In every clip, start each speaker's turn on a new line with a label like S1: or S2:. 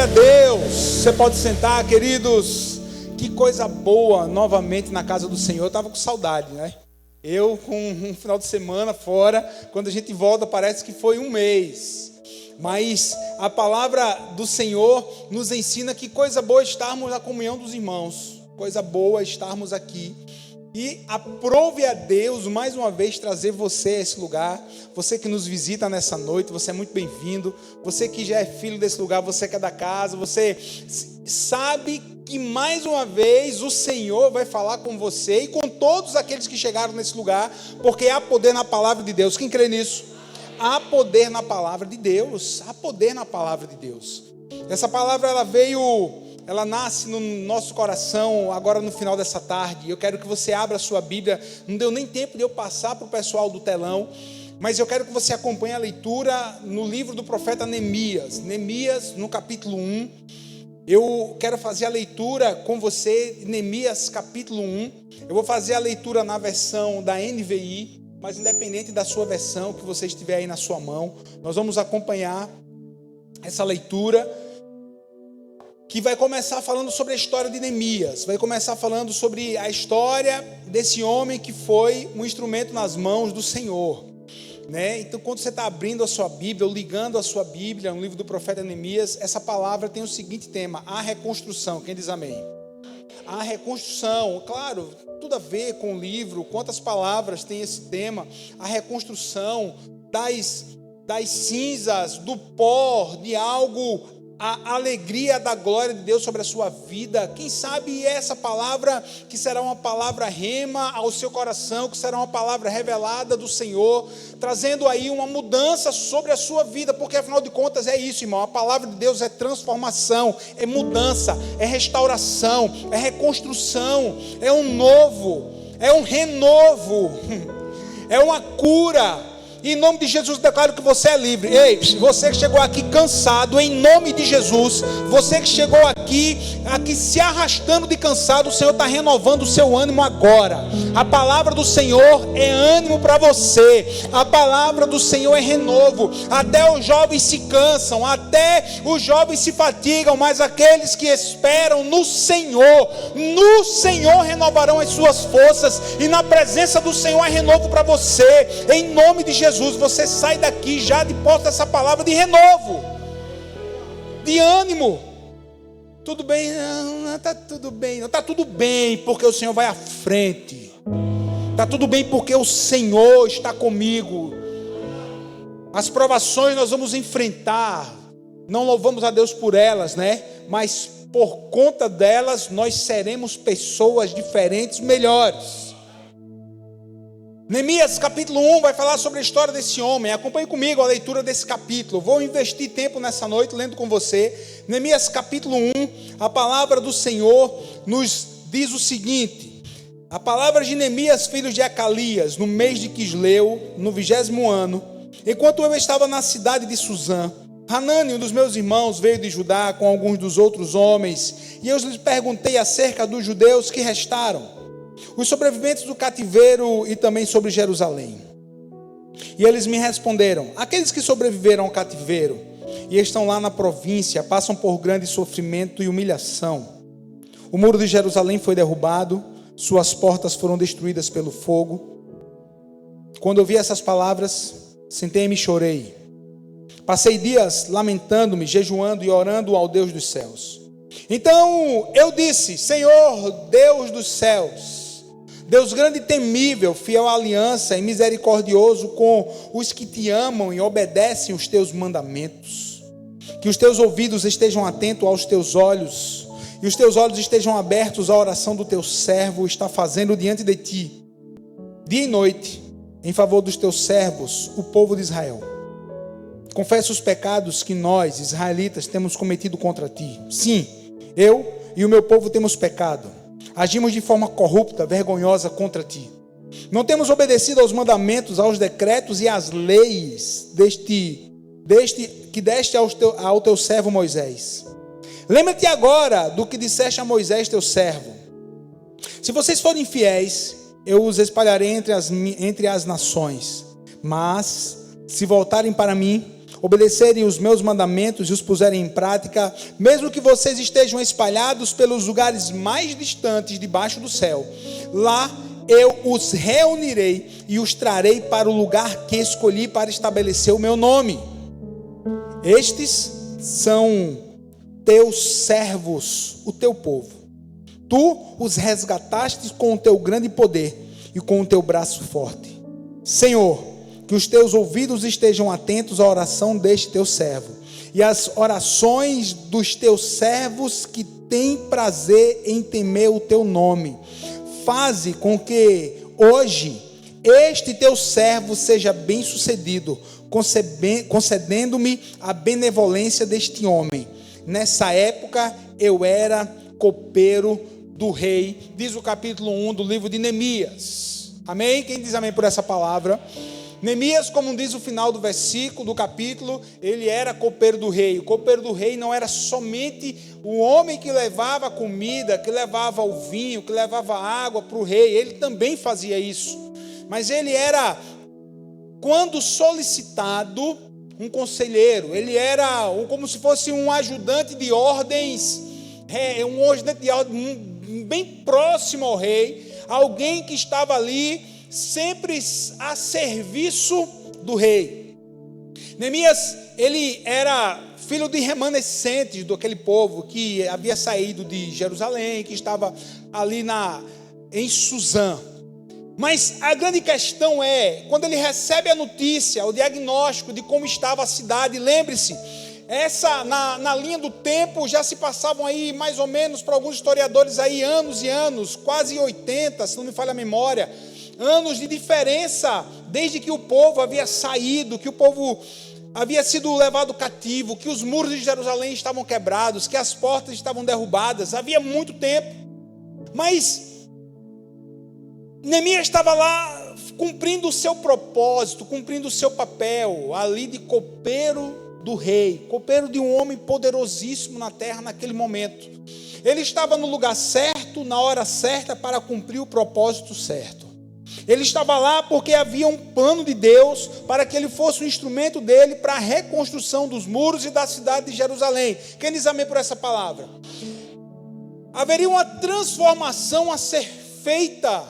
S1: Deus, você pode sentar, queridos. Que coisa boa novamente na casa do Senhor. Eu estava com saudade, né? Eu com um final de semana fora, quando a gente volta parece que foi um mês. Mas a palavra do Senhor nos ensina que coisa boa estarmos na comunhão dos irmãos. Coisa boa estarmos aqui. E aprove a Deus mais uma vez trazer você a esse lugar. Você que nos visita nessa noite, você é muito bem-vindo. Você que já é filho desse lugar, você que é da casa, você sabe que mais uma vez o Senhor vai falar com você e com todos aqueles que chegaram nesse lugar, porque há poder na palavra de Deus. Quem crê nisso? Há poder na palavra de Deus. Há poder na palavra de Deus. Essa palavra ela nasce no nosso coração agora no final dessa tarde. Eu quero que você abra a sua Bíblia. Não deu nem tempo de eu passar para o pessoal do telão, mas eu quero que você acompanhe a leitura no livro do profeta Neemias. Neemias, no capítulo 1. Eu quero fazer a leitura com você, Neemias capítulo 1. Eu vou fazer a leitura na versão da NVI, mas independente da sua versão que você estiver aí na sua mão, nós vamos acompanhar essa leitura, que vai começar falando sobre a história de Neemias, vai começar falando sobre a história desse homem que foi um instrumento nas mãos do Senhor, né? Então, quando você está abrindo a sua Bíblia, ou ligando a sua Bíblia no livro do profeta Neemias, essa palavra tem o seguinte tema: a reconstrução. Quem diz amém? A reconstrução, claro, tudo a ver com o livro. Quantas palavras tem esse tema? A reconstrução das cinzas, do pó, de algo, a alegria da glória de Deus sobre a sua vida. Quem sabe essa palavra que será uma palavra rema ao seu coração, que será uma palavra revelada do Senhor, trazendo aí uma mudança sobre a sua vida, porque afinal de contas é isso, irmão. A palavra de Deus é transformação, é mudança, é restauração, é reconstrução, é um novo, é um renovo, é uma cura. Em nome de Jesus, declaro que você é livre. Ei, você que chegou aqui cansado, em nome de Jesus, você que chegou aqui se arrastando de cansado, o Senhor está renovando o seu ânimo agora. A palavra do Senhor é ânimo para você. A palavra do Senhor é renovo. Até os jovens se cansam, até os jovens se fatigam, mas aqueles que esperam no Senhor renovarão as suas forças, e na presença do Senhor é renovo para você. Em nome de Jesus, você sai daqui já de posse dessa palavra de renovo, de ânimo. Tudo bem? Não está tudo bem. Não está tudo bem porque o Senhor vai à frente. Está tudo bem porque o Senhor está comigo. As provações nós vamos enfrentar. Não louvamos a Deus por elas, né? Mas por conta delas nós seremos pessoas diferentes, melhores. Neemias capítulo 1 vai falar sobre a história desse homem. Acompanhe comigo a leitura desse capítulo. Vou investir tempo nessa noite lendo com você. Neemias capítulo 1, a palavra do Senhor nos diz o seguinte: a palavra de Neemias, filho de Acalias, no mês de Quisleu, no 20º ano, enquanto eu estava na cidade de Suzã, Hanani, um dos meus irmãos, veio de Judá com alguns dos outros homens, e eu lhes perguntei acerca dos judeus que restaram, os sobreviventes do cativeiro, e também sobre Jerusalém. E eles me responderam: aqueles que sobreviveram ao cativeiro e estão lá na província passam por grande sofrimento e humilhação. O muro de Jerusalém foi derrubado, suas portas foram destruídas pelo fogo. Quando ouvi essas palavras, sentei-me e chorei. Passei dias lamentando-me, jejuando e orando ao Deus dos céus. Então eu disse: Senhor, Deus dos céus, Deus grande e temível, fiel à aliança e misericordioso com os que te amam e obedecem os teus mandamentos, que os teus ouvidos estejam atentos aos teus olhos, e os teus olhos estejam abertos à oração do teu servo está fazendo diante de ti, dia e noite, em favor dos teus servos, o povo de Israel. Confessa os pecados que nós, israelitas, temos cometido contra ti. Sim, eu e o meu povo temos pecado. Agimos de forma corrupta, vergonhosa contra ti. Não temos obedecido aos mandamentos, aos decretos e às leis que deste ao teu servo Moisés. Lembra-te agora do que disseste a Moisés, teu servo. Se vocês forem fiéis, eu os espalharei entre as nações. Mas, se voltarem para mim, obedecerem os meus mandamentos e os puserem em prática, mesmo que vocês estejam espalhados pelos lugares mais distantes debaixo do céu, lá eu os reunirei e os trarei para o lugar que escolhi para estabelecer o meu nome. Estes são teus servos, o teu povo. Tu os resgataste com o teu grande poder e com o teu braço forte. Senhor, que os teus ouvidos estejam atentos à oração deste teu servo e às orações dos teus servos que têm prazer em temer o teu nome. Faze com que hoje este teu servo seja bem sucedido, concedendo-me a benevolência deste homem. Nessa época eu era copeiro do rei, diz o capítulo 1 do livro de Neemias. Amém? Quem diz amém por essa palavra? Neemias, como diz o final do versículo, do capítulo, ele era copeiro do rei. O copeiro do rei não era somente o homem que levava a comida, que levava o vinho, que levava a água para o rei. Ele também fazia isso. Mas ele era, quando solicitado, um conselheiro. Ele era como se fosse um ajudante de ordens, um ajudante de ordem bem próximo ao rei, alguém que estava ali sempre a serviço do rei. Neemias, ele era filho de remanescentes daquele povo que havia saído de Jerusalém, que estava ali em Suzã. Mas a grande questão é, quando ele recebe a notícia, o diagnóstico de como estava a cidade, lembre-se, na linha do tempo já se passavam aí mais ou menos, para alguns historiadores aí, anos e anos, quase 80, se não me falha a memória, anos de diferença, desde que o povo havia saído, que o povo havia sido levado cativo, que os muros de Jerusalém estavam quebrados, que as portas estavam derrubadas, havia muito tempo. Mas Neemias estava lá cumprindo o seu propósito, cumprindo o seu papel ali de copeiro do rei, copeiro de um homem poderosíssimo na terra naquele momento. Ele estava no lugar certo, na hora certa, para cumprir o propósito certo. Ele estava lá porque havia um plano de Deus para que ele fosse um instrumento dele para a reconstrução dos muros e da cidade de Jerusalém. Quem diz amém por essa palavra? Haveria uma transformação a ser feita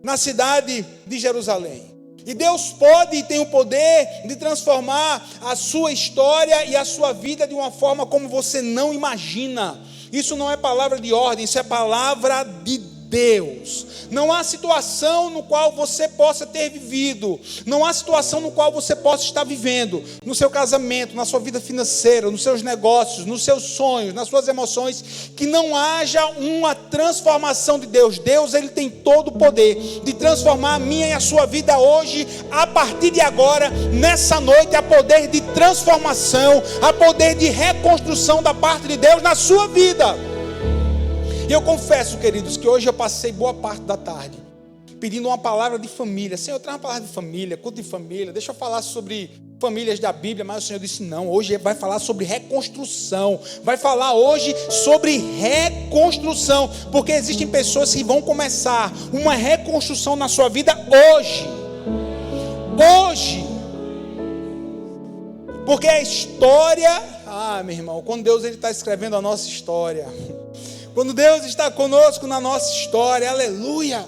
S1: na cidade de Jerusalém. E Deus pode e tem o poder de transformar a sua história e a sua vida de uma forma como você não imagina. Isso não é palavra de ordem, isso é palavra de Deus. Não há situação no qual você possa ter vivido, não há situação no qual você possa estar vivendo, no seu casamento, na sua vida financeira, nos seus negócios, nos seus sonhos, nas suas emoções, que não haja uma transformação de Deus. Deus, ele tem todo o poder de transformar a minha e a sua vida hoje, a partir de agora, nessa noite. Há poder de transformação, há poder de reconstrução da parte de Deus na sua vida. E eu confesso, queridos, que hoje eu passei boa parte da tarde pedindo uma palavra de família. Senhor, traz uma palavra de família, culto de família, deixa eu falar sobre famílias da Bíblia. Mas o Senhor disse não, hoje vai falar sobre reconstrução, vai falar hoje sobre reconstrução, porque existem pessoas que vão começar uma reconstrução na sua vida hoje, porque a história, meu irmão, quando Deus está escrevendo a nossa história, quando Deus está conosco na nossa história, aleluia,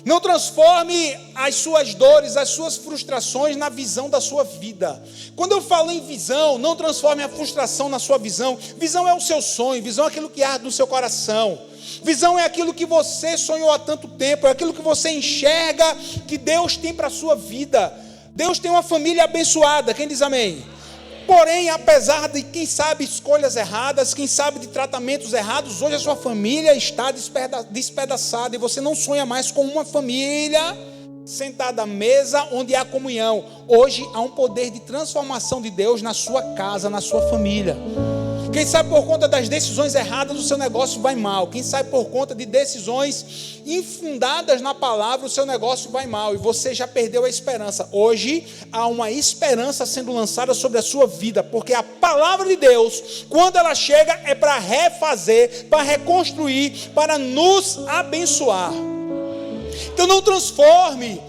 S1: não transforme as suas dores, as suas frustrações na visão da sua vida. Quando eu falo em visão, não transforme a frustração na sua visão. Visão é o seu sonho, visão é aquilo que arde no seu coração. Visão é aquilo que você sonhou há tanto tempo, é aquilo que você enxerga que Deus tem para a sua vida. Deus tem uma família abençoada, quem diz amém? Porém, apesar de, quem sabe, escolhas erradas, quem sabe de tratamentos errados, hoje a sua família está despedaçada e você não sonha mais com uma família sentada à mesa onde há comunhão. Hoje há um poder de transformação de Deus na sua casa, na sua família. Quem sabe por conta das decisões erradas o seu negócio vai mal. Quem sabe por conta de decisões infundadas na palavra o seu negócio vai mal e você já perdeu a esperança. Hoje há uma esperança sendo lançada sobre a sua vida, porque a palavra de Deus, quando ela chega, é para refazer, para reconstruir, para nos abençoar. Então não transforme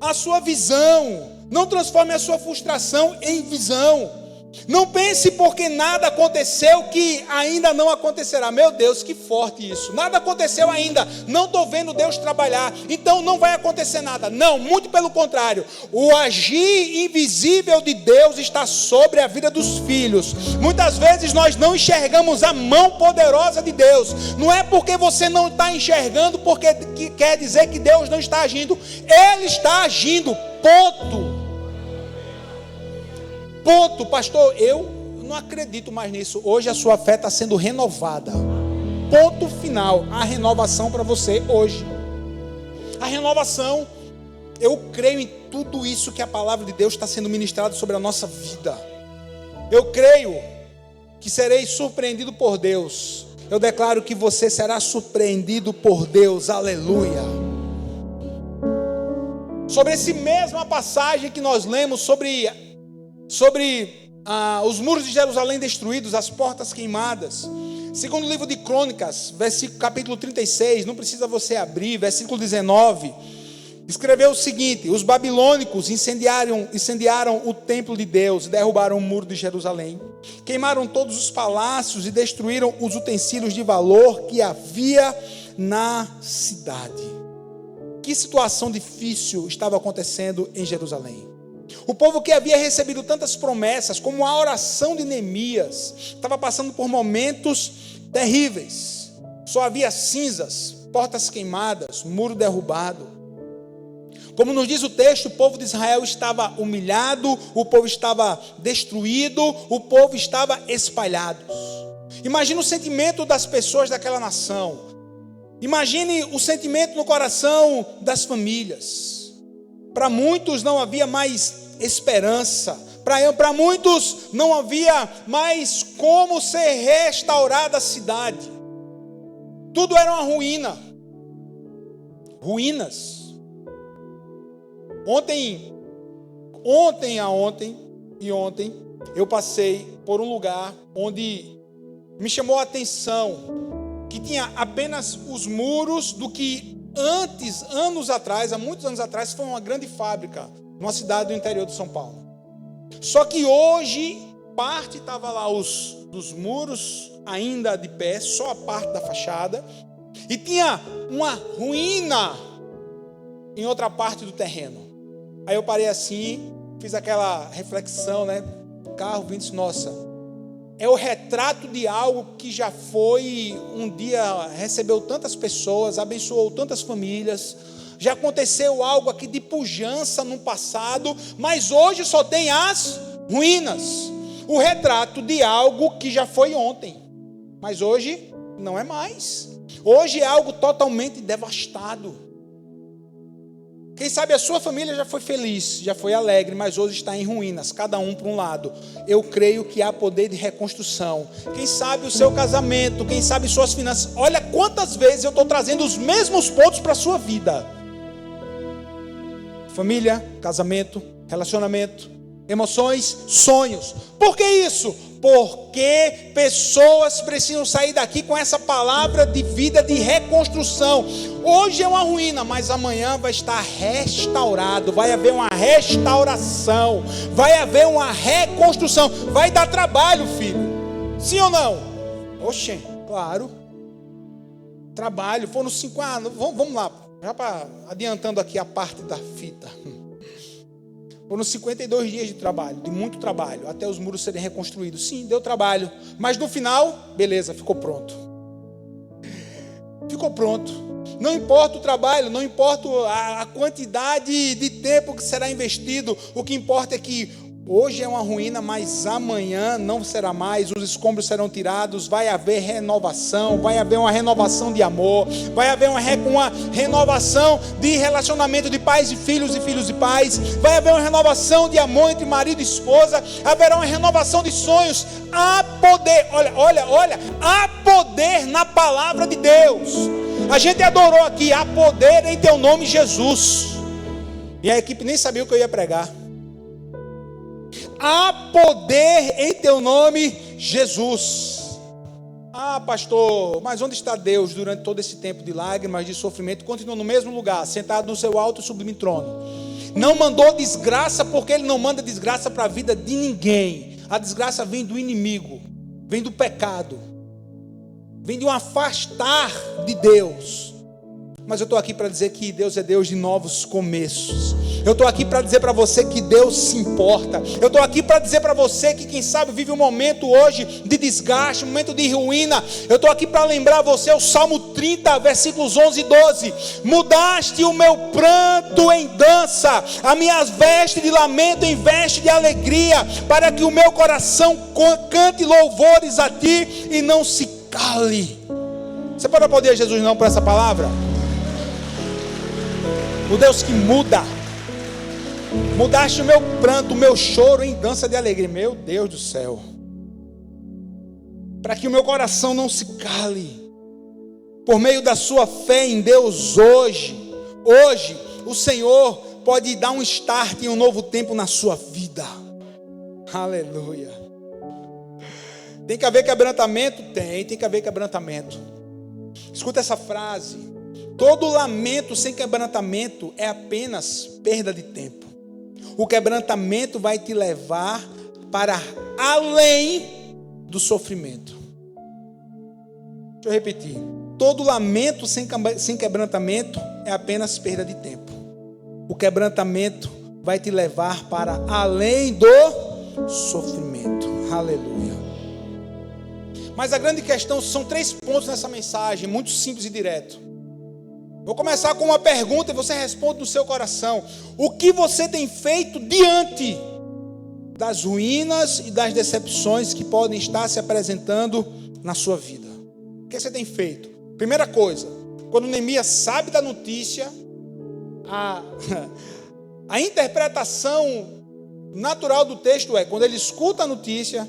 S1: a sua visão Não transforme a sua frustração em visão. Não pense porque nada aconteceu que ainda não acontecerá. Meu Deus, que forte isso. Nada aconteceu ainda. Não estou vendo Deus trabalhar. Então não vai acontecer nada. Não, muito pelo contrário. O agir invisível de Deus está sobre a vida dos filhos. Muitas vezes nós não enxergamos a mão poderosa de Deus. Não é porque você não está enxergando porque quer dizer que Deus não está agindo. Ele está agindo. Ponto. Ponto, pastor, eu não acredito mais nisso. Hoje a sua fé está sendo renovada. Ponto final, a renovação para você hoje. A renovação, eu creio em tudo isso que a palavra de Deus está sendo ministrada sobre a nossa vida. Eu creio que serei surpreendido por Deus. Eu declaro que você será surpreendido por Deus, aleluia. Sobre essa mesma passagem que nós lemos sobre os muros de Jerusalém destruídos, as portas queimadas. Segundo o livro de Crônicas, capítulo 36, não precisa você abrir, versículo 19, escreveu o seguinte: os babilônicos incendiaram o templo de Deus, derrubaram o muro de Jerusalém, queimaram todos os palácios e destruíram os utensílios de valor que havia na cidade. Que situação difícil estava acontecendo em Jerusalém. O povo que havia recebido tantas promessas, como a oração de Neemias, estava passando por momentos terríveis. Só havia cinzas, portas queimadas, muro derrubado. Como nos diz o texto, o povo de Israel estava humilhado, o povo estava destruído, o povo estava espalhado. Imagine o sentimento das pessoas daquela nação. Imagine o sentimento no coração das famílias. Para muitos não havia mais esperança. Para muitos não havia mais como ser restaurada a cidade. Tudo era uma ruína. Ruínas. Ontem eu passei por um lugar onde me chamou a atenção que tinha apenas os muros do que antes, há muitos anos atrás, foi uma grande fábrica, numa cidade do interior de São Paulo. Só que hoje, parte estava lá dos muros ainda de pé, só a parte da fachada, e tinha uma ruína em outra parte do terreno. Aí eu parei assim, fiz aquela reflexão, né? O carro vindo, disse, nossa, é o retrato de algo que já foi, um dia recebeu tantas pessoas, abençoou tantas famílias, já aconteceu algo aqui de pujança no passado, mas hoje só tem as ruínas. O retrato de algo que já foi ontem, mas hoje não é mais. Hoje é algo totalmente devastado. Quem sabe a sua família já foi feliz, já foi alegre, mas hoje está em ruínas, cada um para um lado. Eu creio que há poder de reconstrução. Quem sabe o seu casamento, quem sabe suas finanças. Olha quantas vezes eu estou trazendo os mesmos pontos para a sua vida. Família, casamento, relacionamento, emoções, sonhos. Por que isso? Porque pessoas precisam sair daqui com essa palavra de vida, de reconstrução. Hoje é uma ruína, mas amanhã vai estar restaurado. Vai haver uma restauração. Vai haver uma reconstrução. Vai dar trabalho, filho. Sim ou não? Oxe, claro. Trabalho. Foram 5 anos. Vamos lá. Já adiantando aqui a parte da fita. Foram 52 dias de trabalho, de muito trabalho, até os muros serem reconstruídos. Sim, deu trabalho, mas no final, beleza, ficou pronto. Ficou pronto. Não importa o trabalho, não importa a quantidade de tempo que será investido, o que importa é que hoje é uma ruína, mas amanhã não será mais, os escombros serão tirados, vai haver renovação, vai haver uma renovação de amor, vai haver uma renovação de relacionamento de pais e filhos e pais, vai haver uma renovação de amor entre marido e esposa, haverá uma renovação de sonhos. Há poder, olha, há poder na palavra de Deus. A gente adorou aqui, há poder em teu nome, Jesus. E a equipe nem sabia o que eu ia pregar. Há poder em teu nome, Jesus. Ah, pastor, mas onde está Deus durante todo esse tempo de lágrimas, de sofrimento? Continua no mesmo lugar, sentado no seu alto e sublime trono. Não mandou desgraça, porque Ele não manda desgraça para a vida de ninguém. A desgraça vem do inimigo, vem do pecado, vem de um afastar de Deus. Mas eu estou aqui para dizer que Deus é Deus de novos começos. Eu estou aqui para dizer para você que Deus se importa. Eu estou aqui para dizer para você que quem sabe vive um momento hoje de desgaste, um momento de ruína. Eu estou aqui para lembrar você o Salmo 30, versículos 11 e 12. Mudaste o meu pranto em dança, as minhas vestes de lamento em veste de alegria, para que o meu coração cante louvores a ti e não se cale. Você pode aplaudir a Jesus não por essa palavra? O Deus que muda. Mudaste o meu pranto, o meu choro em dança de alegria. Meu Deus do céu. Para que o meu coração não se cale. Por meio da sua fé em Deus hoje, o Senhor pode dar um start em um novo tempo na sua vida. Aleluia. Tem que haver quebrantamento? Tem que haver quebrantamento. Escuta essa frase. Todo lamento sem quebrantamento é apenas perda de tempo. O quebrantamento vai te levar para além do sofrimento. Deixa eu repetir. Todo lamento sem quebrantamento é apenas perda de tempo. O quebrantamento vai te levar para além do sofrimento. Aleluia. Mas a grande questão, são 3 pontos nessa mensagem, muito simples e direto. Vou começar com uma pergunta e você responde no seu coração. O que você tem feito diante das ruínas e das decepções que podem estar se apresentando na sua vida? O que você tem feito? Primeira coisa, quando Neemias sabe da notícia, a interpretação natural do texto é, quando ele escuta a notícia,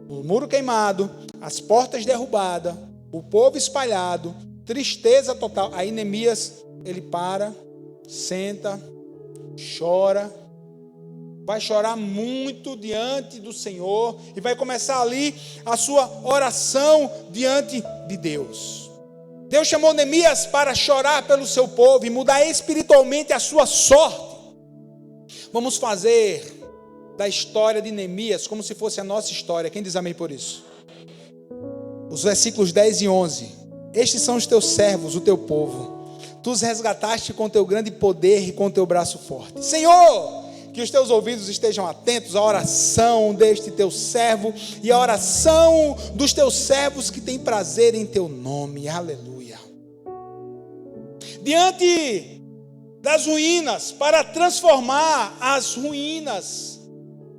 S1: o muro queimado, as portas derrubadas, o povo espalhado, tristeza total. Aí Neemias, ele para, senta, chora, vai chorar muito diante do Senhor e vai começar ali a sua oração diante de Deus. Deus chamou Neemias para chorar pelo seu povo e mudar espiritualmente a sua sorte. Vamos fazer da história de Neemias como se fosse a nossa história. Quem diz amém por isso? Os versículos 10 e 11. Estes são os teus servos, o teu povo. Tu os resgataste com teu grande poder e com teu braço forte. Senhor, que os teus ouvidos estejam atentos à oração deste teu servo e à oração dos teus servos que têm prazer em teu nome. Aleluia. Diante das ruínas, para transformar as ruínas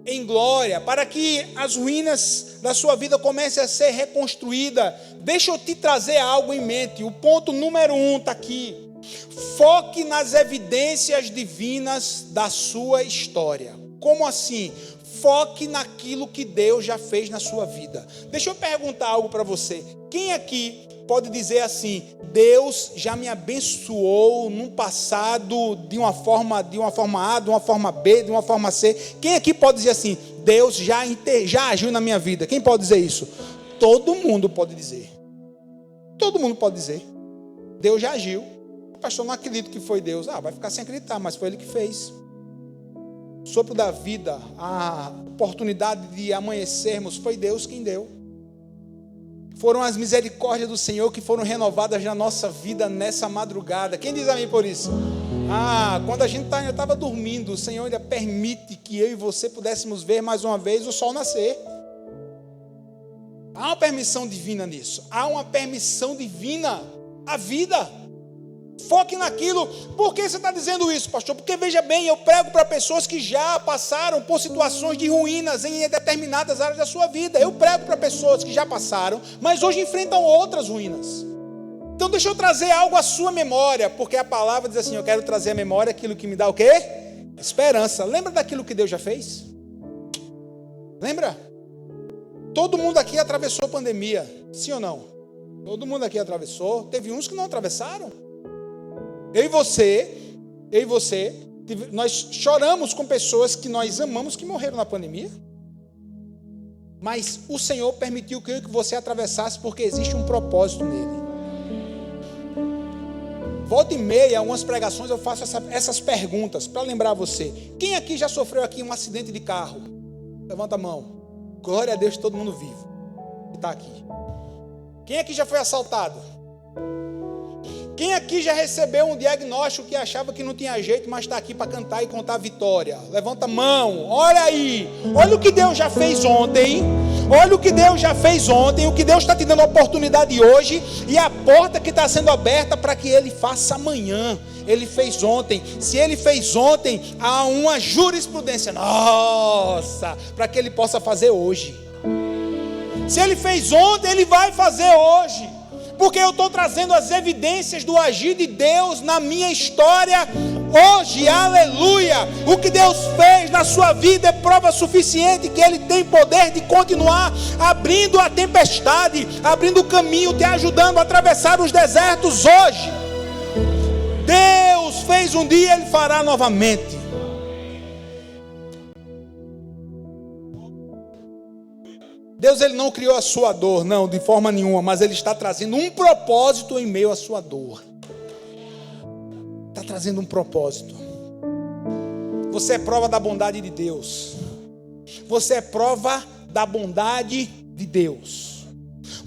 S1: em glória, para que as ruínas da sua vida comecem a ser reconstruídas, deixa eu te trazer algo em mente. O ponto número 1 está aqui. Foque nas evidências divinas da sua história. Como assim? Foque naquilo que Deus já fez na sua vida. Deixa eu perguntar algo para você. Quem aqui pode dizer assim: Deus já me abençoou no passado de uma forma A, de uma forma B, de uma forma C? Quem aqui pode dizer assim: Deus já agiu na minha vida? Quem pode dizer isso? Todo mundo pode dizer. Todo mundo pode dizer. Deus já agiu. Pastor, não acredito que foi Deus. Vai ficar sem acreditar, mas foi Ele que fez. O sopro da vida, a oportunidade de amanhecermos, foi Deus quem deu. Foram as misericórdias do Senhor que foram renovadas na nossa vida nessa madrugada. Quem diz amém por isso? Quando a gente ainda estava dormindo, o Senhor ainda permite que eu e você pudéssemos ver mais uma vez o sol nascer. Há uma permissão divina nisso. Há uma permissão divina à vida. Foque naquilo. Por que você está dizendo isso, pastor? Porque veja bem, eu prego para pessoas que já passaram por situações de ruínas em determinadas áreas da sua vida. Eu prego para pessoas que já passaram, mas hoje enfrentam outras ruínas. Então deixa eu trazer algo à sua memória, porque a palavra diz assim: eu quero trazer à memória aquilo que me dá o quê? Esperança. Lembra daquilo que Deus já fez? Lembra? Todo mundo aqui atravessou a pandemia, sim ou não? Todo mundo aqui atravessou. Teve uns que não atravessaram. Eu e você, nós choramos com pessoas que nós amamos que morreram na pandemia. Mas o Senhor permitiu que eu e que você atravessasse porque existe um propósito nele. Volta e meia, algumas pregações eu faço essas perguntas para lembrar você. Quem aqui já sofreu aqui um acidente de carro? Levanta a mão. Glória a Deus, todo mundo vivo que está aqui. Quem aqui já foi assaltado? Quem aqui já recebeu um diagnóstico que achava que não tinha jeito, mas está aqui para cantar e contar a vitória? Levanta a mão, olha aí, olha o que Deus já fez ontem, olha o que Deus já fez ontem, o que Deus está te dando a oportunidade hoje, e a porta que está sendo aberta para que Ele faça amanhã. Ele fez ontem. Se Ele fez ontem, há uma jurisprudência, nossa, para que Ele possa fazer hoje. Se Ele fez ontem, Ele vai fazer hoje. Porque eu estou trazendo as evidências do agir de Deus na minha história hoje, aleluia. O que Deus fez na sua vida é prova suficiente que Ele tem poder de continuar abrindo a tempestade, abrindo o caminho, te ajudando a atravessar os desertos hoje. Deus fez um dia, Ele fará novamente. Deus, Ele não criou a sua dor, não, de forma nenhuma, mas Ele está trazendo um propósito em meio à sua dor. Está trazendo um propósito. Você é prova da bondade de Deus. Você é prova da bondade de Deus.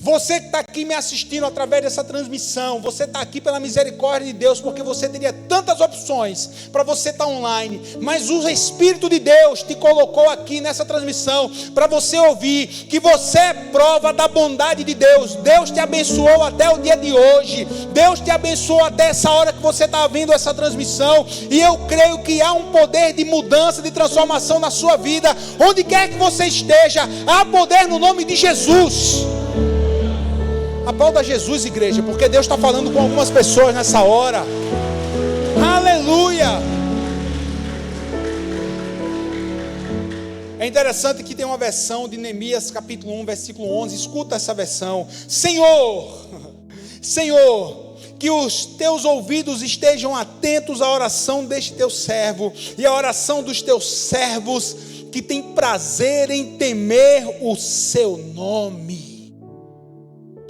S1: Você que está aqui me assistindo através dessa transmissão, você está aqui pela misericórdia de Deus, porque você teria tantas opções para você estar online, mas o Espírito de Deus te colocou aqui nessa transmissão para você ouvir que você é prova da bondade de Deus. Deus te abençoou até o dia de hoje, Deus te abençoou até essa hora que você está ouvindo essa transmissão, e eu creio que há um poder de mudança, de transformação na sua vida, onde quer que você esteja, há poder no nome de Jesus. Aplauda Jesus, igreja, porque Deus está falando com algumas pessoas nessa hora. Aleluia! É interessante que tem uma versão de Neemias capítulo 1, versículo 11. Escuta essa versão. Senhor, que os teus ouvidos estejam atentos à oração deste teu servo e à oração dos teus servos que têm prazer em temer o seu nome.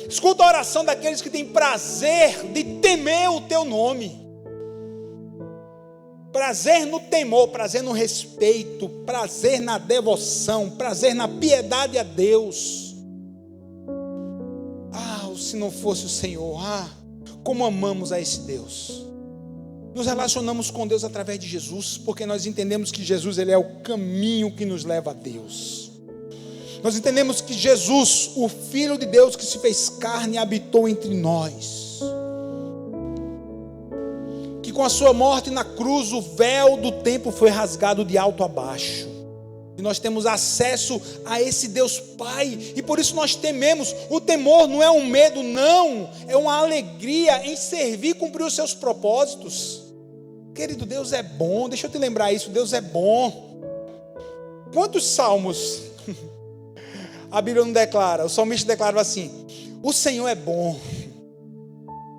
S1: Escuta a oração daqueles que têm prazer de temer o teu nome. Prazer no temor, prazer no respeito, prazer na devoção, prazer na piedade a Deus. Se não fosse o Senhor, como amamos a esse Deus. Nos relacionamos com Deus através de Jesus, porque nós entendemos que Jesus, Ele é o caminho que nos leva a Deus. Nós entendemos que Jesus, o Filho de Deus que se fez carne, habitou entre nós. Que com a sua morte na cruz, o véu do templo foi rasgado de alto a baixo. E nós temos acesso a esse Deus Pai. E por isso nós tememos. O temor não é um medo, não. É uma alegria em servir e cumprir os seus propósitos. Querido, Deus é bom. Deixa eu te lembrar isso. Deus é bom. Quantos salmos a Bíblia não declara? O salmista declara assim: o Senhor é bom.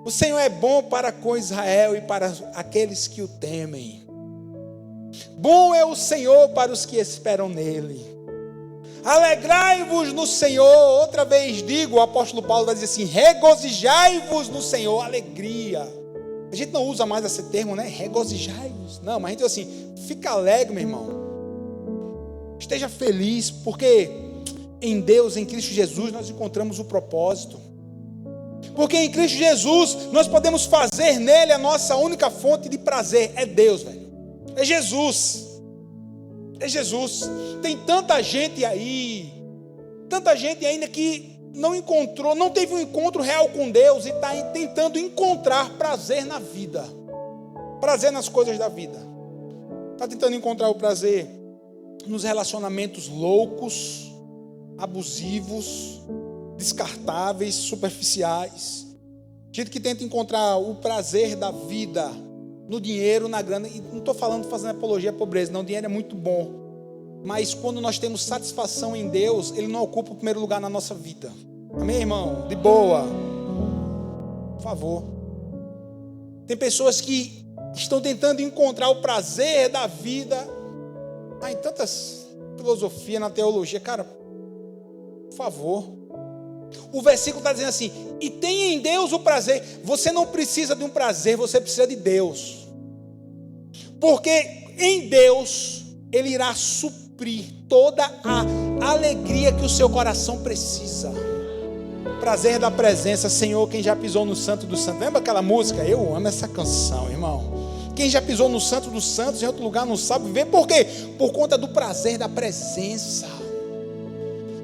S1: O Senhor é bom para com Israel e para aqueles que o temem. Bom é o Senhor para os que esperam nele. Alegrai-vos no Senhor. Outra vez digo, o apóstolo Paulo vai dizer assim: regozijai-vos no Senhor. Alegria. A gente não usa mais esse termo, né? Regozijai-vos. Não, mas a gente diz assim: fica alegre, meu irmão. Esteja feliz, porque em Deus, em Cristo Jesus, nós encontramos o propósito. Porque em Cristo Jesus, nós podemos fazer nele a nossa única fonte de prazer. É Deus, velho. É Jesus. É Jesus. Tem tanta gente aí, tanta gente ainda que não encontrou, não teve um encontro real com Deus e está tentando encontrar prazer na vida. Prazer nas coisas da vida. Está tentando encontrar o prazer nos relacionamentos loucos, abusivos, descartáveis, superficiais. Gente que tenta encontrar o prazer da vida no dinheiro, na grana. E não estou falando fazendo apologia à pobreza, não. O dinheiro é muito bom. Mas quando nós temos satisfação em Deus, Ele não ocupa o primeiro lugar na nossa vida. Amém, irmão? De boa. Por favor. Tem pessoas que estão tentando encontrar o prazer da vida em tantas filosofias, na teologia. Cara, por favor. O versículo está dizendo assim: E tenha em Deus o prazer. Você não precisa de um prazer, você precisa de Deus. Porque em Deus, Ele irá suprir toda a alegria que o seu coração precisa. Prazer da presença, Senhor, quem já pisou no Santo dos Santos. Lembra aquela música? Eu amo essa canção, irmão. Quem já pisou no Santo dos Santos em outro lugar não sabe viver. Por quê? Por conta do prazer da presença.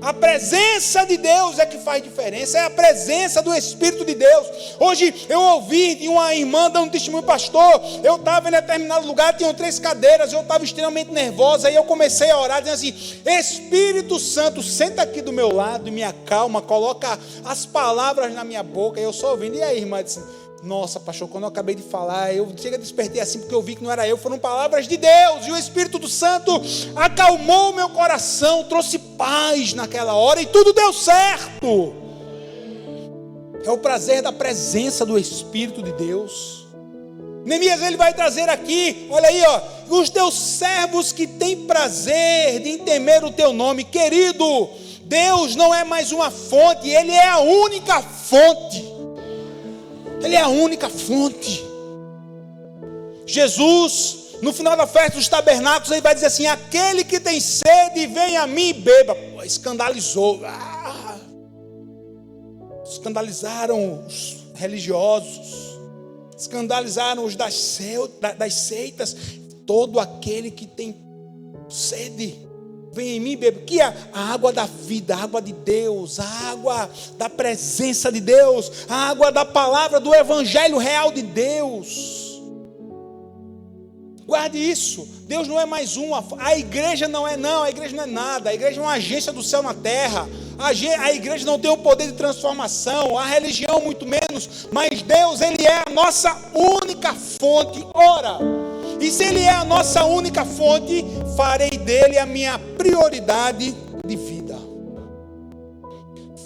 S1: A presença de Deus é que faz diferença. É a presença do Espírito de Deus. Hoje eu ouvi de uma irmã dando testemunho, pastor, eu estava em determinado lugar, tinham 3 cadeiras, eu estava extremamente nervosa, aí eu comecei a orar, dizendo assim, Espírito Santo, senta aqui do meu lado e me acalma, coloca as palavras na minha boca. E eu só ouvindo, e aí, irmã, disse, nossa, pastor, quando eu acabei de falar, eu despertei assim, porque eu vi que não era eu, foram palavras de Deus, e o Espírito do Santo acalmou o meu coração, trouxe paz naquela hora, e tudo deu certo. É o prazer da presença do Espírito de Deus. Neemias, ele vai trazer aqui, olha aí, ó, os teus servos que têm prazer de temer o teu nome. Querido, Deus não é mais uma fonte, Ele é a única fonte. Ele é a única fonte. Jesus, no final da festa dos tabernáculos, ele vai dizer assim, aquele que tem sede, vem a mim e beba. Pô, escandalizou. Escandalizaram os religiosos, escandalizaram os das seitas. Todo aquele que tem sede, vem em mim, bebe, que é a água da vida, a água de Deus, a água da presença de Deus, a água da palavra do evangelho real de Deus. Guarde isso. Deus não é mais uma, a igreja não é nada, a igreja é uma agência do céu na terra. A igreja não tem o poder de transformação, a religião muito menos, mas Deus, Ele é a nossa única fonte. Ora, e se Ele é a nossa única fonte, farei dele a minha prioridade de vida.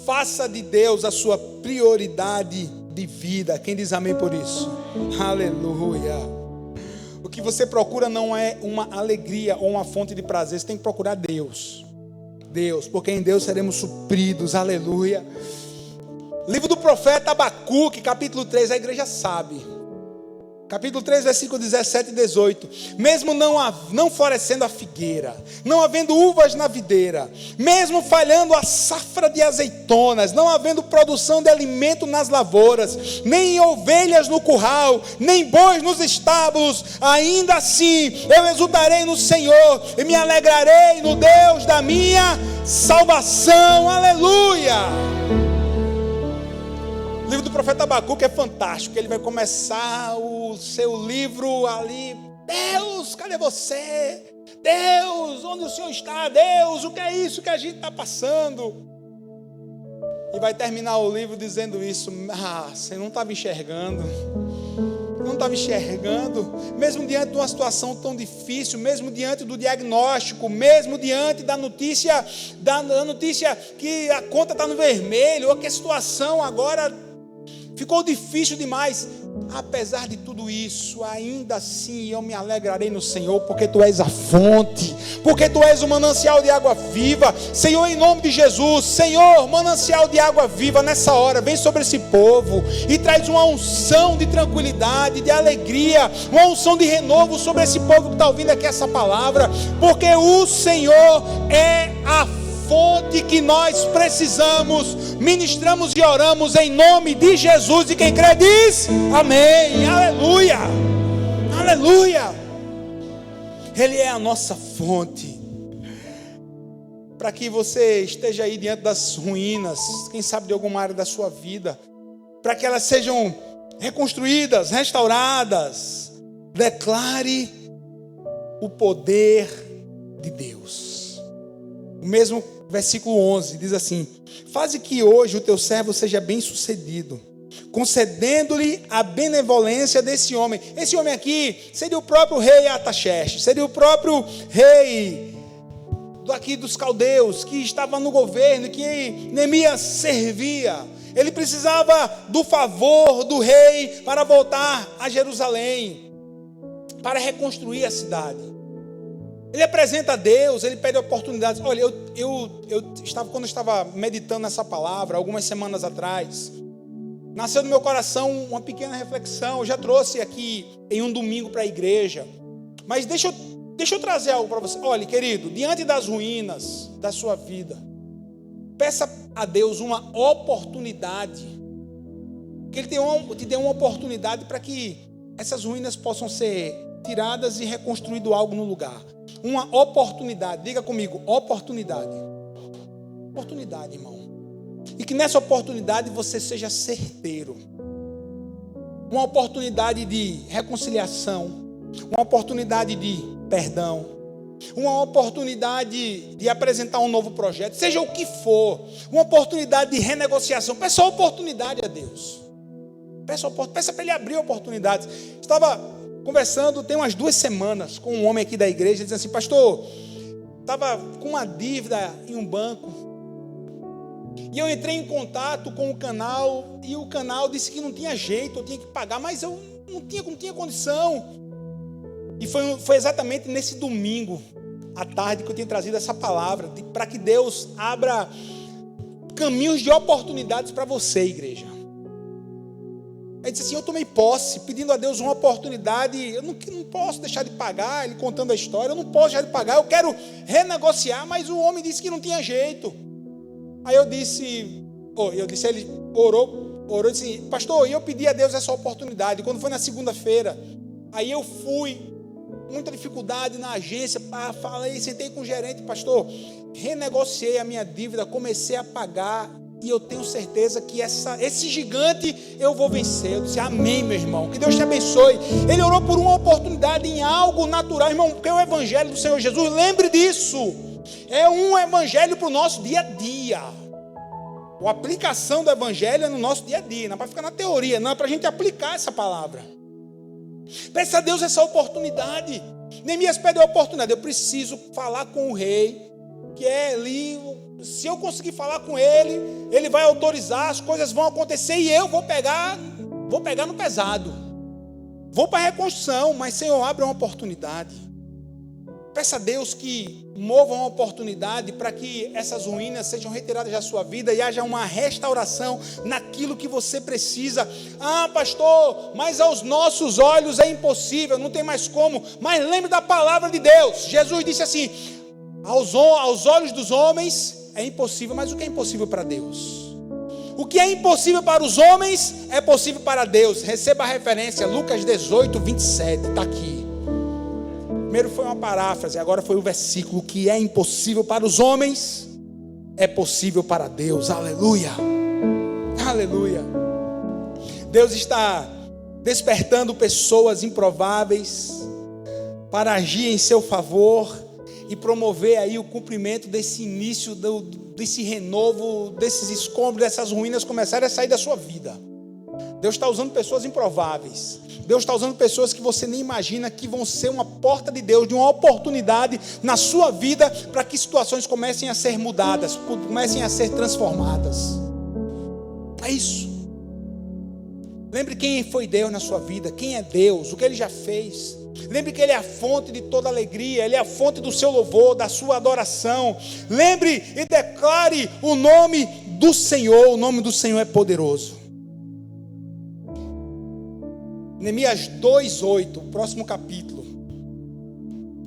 S1: Faça de Deus a sua prioridade de vida. Quem diz amém por isso? Aleluia. O que você procura não é uma alegria ou uma fonte de prazer, você tem que procurar Deus. Deus, porque em Deus seremos supridos. Aleluia. Livro do profeta Abacuque, capítulo 3, a igreja sabe. Capítulo 3, versículo 17 e 18. Mesmo não florescendo a figueira, não havendo uvas na videira, mesmo falhando a safra de azeitonas, não havendo produção de alimento nas lavouras, nem ovelhas no curral, nem bois nos estábulos, ainda assim eu exultarei no Senhor e me alegrarei no Deus da minha salvação. Aleluia. O livro do profeta Abacuque é fantástico. Ele vai começar o seu livro ali. Deus, cadê você? Deus, onde o Senhor está? Deus, o que é isso que a gente está passando? E vai terminar o livro dizendo isso. Você não estava enxergando. Não estava enxergando. Mesmo diante de uma situação tão difícil, mesmo diante do diagnóstico, mesmo diante da notícia que a conta está no vermelho, ou que a situação agora ficou difícil demais. Apesar de tudo isso, ainda assim eu me alegrarei no Senhor, porque Tu és a fonte, porque Tu és o manancial de água viva. Senhor, em nome de Jesus, Senhor, manancial de água viva, nessa hora, vem sobre esse povo e traz uma unção de tranquilidade, de alegria, uma unção de renovo sobre esse povo que está ouvindo aqui essa palavra, porque o Senhor é a fonte que nós precisamos. Ministramos e oramos em nome de Jesus, e quem crê diz amém. Aleluia, aleluia. Ele é a nossa fonte. Para que você esteja aí diante das ruínas, quem sabe de alguma área da sua vida, para que elas sejam reconstruídas, restauradas, declare o poder de Deus. O mesmo versículo 11 diz assim: faze que hoje o teu servo seja bem sucedido, concedendo-lhe a benevolência desse homem. Esse homem aqui seria o próprio rei Artaxerxes, seria o próprio rei daqui dos caldeus, que estava no governo, que Neemias servia. Ele precisava do favor do rei para voltar a Jerusalém, para reconstruir a cidade. Ele apresenta a Deus, ele pede oportunidades. Olha, quando eu estava meditando nessa palavra, algumas semanas atrás, nasceu no meu coração uma pequena reflexão. Eu já trouxe aqui em um domingo para a igreja, mas deixa eu trazer algo para você. Olha, querido, diante das ruínas da sua vida, peça a Deus uma oportunidade, que Ele te dê uma oportunidade para que essas ruínas possam ser tiradas e reconstruído algo no lugar. Uma oportunidade, diga comigo, oportunidade. Oportunidade, irmão. E que nessa oportunidade você seja certeiro. Uma oportunidade de reconciliação, uma oportunidade de perdão, uma oportunidade de apresentar um novo projeto, seja o que for, uma oportunidade de renegociação. Peça a oportunidade a Deus. Peça para Ele abrir oportunidades. Estava conversando, tem umas 2 semanas, com um homem aqui da igreja, dizendo assim: pastor, estava com uma dívida em um banco, e eu entrei em contato com o canal, e o canal disse que não tinha jeito, eu tinha que pagar, mas eu não tinha condição. E foi exatamente nesse domingo, à tarde, que eu tinha trazido essa palavra, para que Deus abra caminhos de oportunidades para você, igreja. Aí disse assim: eu tomei posse, pedindo a Deus uma oportunidade. Eu não posso deixar de pagar. Ele contando a história, eu não posso deixar de pagar, eu quero renegociar, mas o homem disse que não tinha jeito. Aí eu disse, ele orou e disse: pastor, eu pedi a Deus essa oportunidade. Quando foi na segunda-feira, aí eu fui, muita dificuldade na agência, falei, sentei com o gerente: pastor, renegociei a minha dívida, comecei a pagar, e eu tenho certeza que esse gigante eu vou vencer. Eu disse: amém, meu irmão, que Deus te abençoe. Ele orou por uma oportunidade em algo natural, irmão, porque é o evangelho do Senhor Jesus, lembre disso, é um evangelho para o nosso dia a dia. A aplicação do evangelho é no nosso dia a dia, não é para ficar na teoria, não, é para a gente aplicar essa palavra. Peça a Deus essa oportunidade. Neemias pede a oportunidade: eu preciso falar com o rei, que é ali. Se eu conseguir falar com ele, ele vai autorizar, as coisas vão acontecer e eu vou pegar no pesado. Vou para a reconstrução, mas Senhor, abre uma oportunidade. Peça a Deus que mova uma oportunidade para que essas ruínas sejam retiradas da sua vida e haja uma restauração naquilo que você precisa. Ah, pastor, mas aos nossos olhos é impossível, não tem mais como. Mas lembre da palavra de Deus. Jesus disse assim: aos olhos dos homens é impossível, mas o que é impossível para Deus? O que é impossível para os homens é possível para Deus. Receba a referência, Lucas 18, 27, está aqui. Primeiro foi uma paráfrase, agora foi o versículo. O que é impossível para os homens é possível para Deus. Aleluia, aleluia. Deus está despertando pessoas improváveis para agir em seu favor e promover aí o cumprimento desse início, desse renovo, desses escombros, dessas ruínas começarem a sair da sua vida. Deus está usando pessoas improváveis. Deus está usando pessoas que você nem imagina, que vão ser uma porta de Deus, de uma oportunidade na sua vida, para que situações comecem a ser mudadas, comecem a ser transformadas. É isso. Lembre quem foi Deus na sua vida, quem é Deus, o que Ele já fez. Lembre que Ele é a fonte de toda alegria, Ele é a fonte do seu louvor, da sua adoração. Lembre e declare o nome do Senhor. O nome do Senhor é poderoso. Neemias 2:8, o próximo capítulo.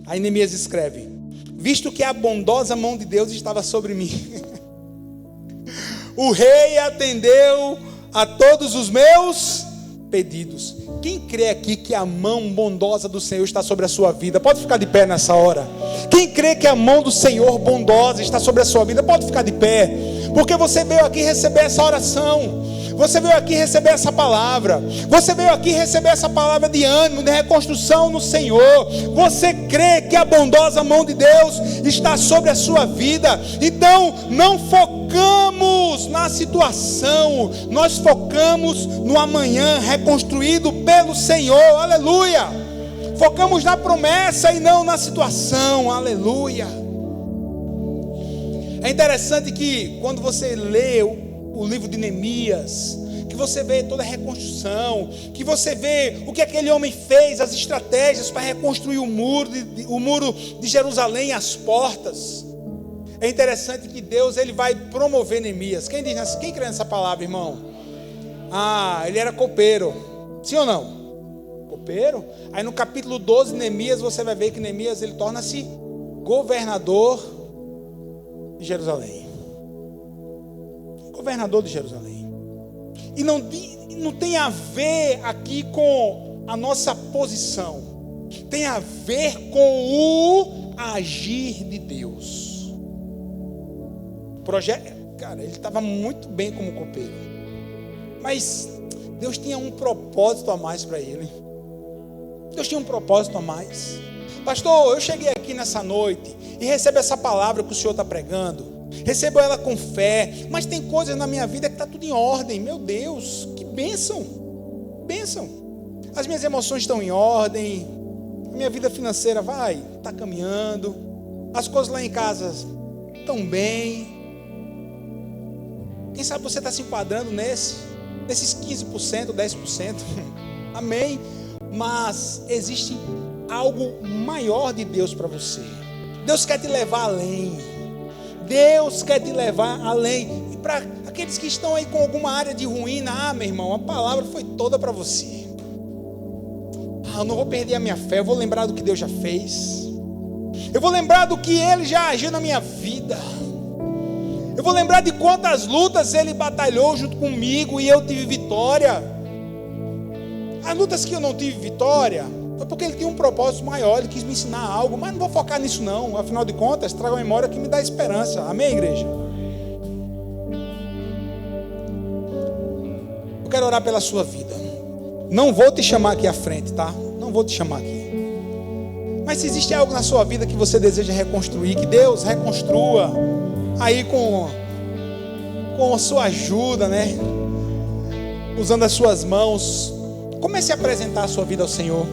S1: Aí Neemias escreve: visto que a bondosa mão de Deus estava sobre mim, o rei atendeu a todos os meus pedidos. Quem crê aqui que a mão bondosa do Senhor está sobre a sua vida? Pode ficar de pé nessa hora. Quem crê que a mão do Senhor bondosa está sobre a sua vida? Pode ficar de pé, porque você veio aqui receber essa oração. Você veio aqui receber essa palavra. Você veio aqui receber essa palavra de ânimo, de reconstrução no Senhor. Você crê que a bondosa mão de Deus está sobre a sua vida. Então não focamos na situação, nós focamos no amanhã reconstruído pelo Senhor. Aleluia. Focamos na promessa e não na situação. Aleluia. É interessante que quando você lê o livro de Neemias, que você vê toda a reconstrução, que você vê o que aquele homem fez, as estratégias para reconstruir o muro de Jerusalém, as portas. É interessante que Deus ele vai promover Neemias. Quem crê nessa palavra, irmão? Ele era copeiro. Sim ou não? Copeiro. Aí no capítulo 12 de Neemias, você vai ver que Neemias ele torna-se governador de Jerusalém. Governador de Jerusalém. E não tem a ver aqui com a nossa posição. Tem a ver com o agir de Deus. Cara, ele estava muito bem como copeiro. Mas Deus tinha um propósito a mais para ele. Deus tinha um propósito a mais. Pastor, eu cheguei aqui nessa noite e recebo essa palavra que o Senhor está pregando. Recebo ela com fé, mas tem coisas na minha vida que está tudo em ordem. Meu Deus, que bênção, bênção. As minhas emoções estão em ordem, a minha vida financeira está caminhando, as coisas lá em casa estão bem. Quem sabe você está se enquadrando nesses 15%, 10%, amém. Mas existe algo maior de Deus para você. Deus quer te levar além. Deus quer te levar além. E para aqueles que estão aí com alguma área de ruína, meu irmão, a palavra foi toda para você. Eu não vou perder a minha fé, eu vou lembrar do que Deus já fez. Eu vou lembrar do que Ele já agiu na minha vida. Eu vou lembrar de quantas lutas Ele batalhou junto comigo e eu tive vitória. As lutas que eu não tive vitória foi porque Ele tinha um propósito maior, Ele quis me ensinar algo, mas não vou focar nisso não. Afinal de contas, traga a memória que me dá esperança. Amém, igreja? Eu quero orar pela sua vida. Não vou te chamar aqui à frente, tá? Não vou te chamar aqui. Mas se existe algo na sua vida que você deseja reconstruir, que Deus reconstrua aí com a sua ajuda, né? Usando as suas mãos. Comece a apresentar a sua vida ao Senhor.